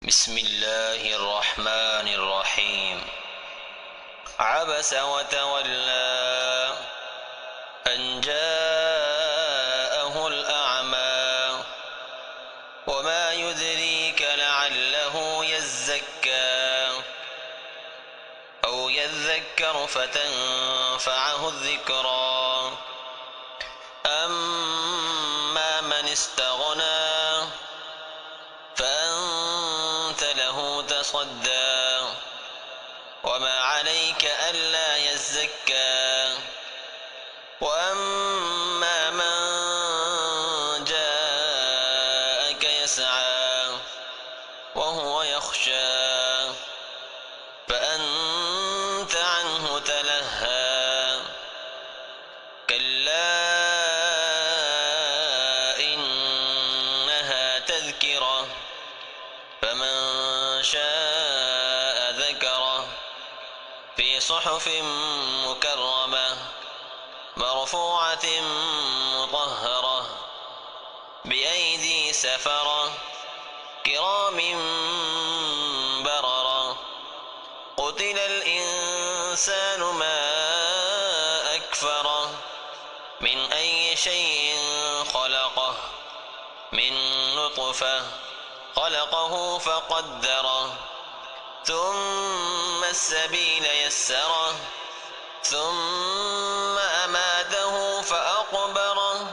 بسم الله الرحمن الرحيم. عبس وتولى أن جاءه الأعمى وما يدريك لعله يزكى أو يذكر فتنفعه الذكرى. أما من استغنى فأنت له تصدى وما عليك ألا يزكى. وأما من جاءك يسعى وهو يخشى فأنت عنه تلهى. كلا إنها تذكرة فمن شاء ذكره في صحف مكرمة مرفوعة مطهرة بأيدي سفرة كرام بررة. قتل الإنسان ما أكفره من أي شيء خلقه من نطفة خلقه فقدره ثم السبيل يسره ثم أماته فأقبره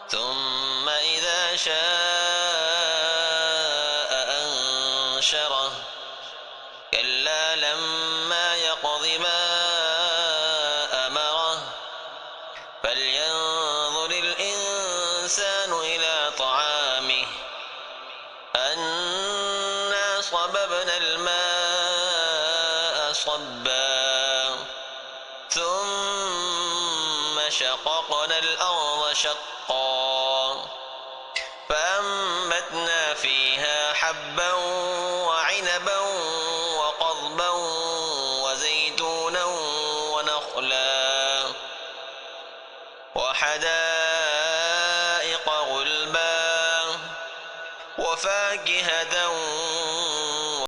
ثم إذا شاء أنشره. كلا لما يقض ما أمره فلينظر الإنسان إلى طعامه أنا صببنا الماء صبا ثم شققنا الأرض شقا فأنبتنا فيها حبا وعنبا وقضبا وزيتونا ونخلا وحدائق غلبا وفاكهة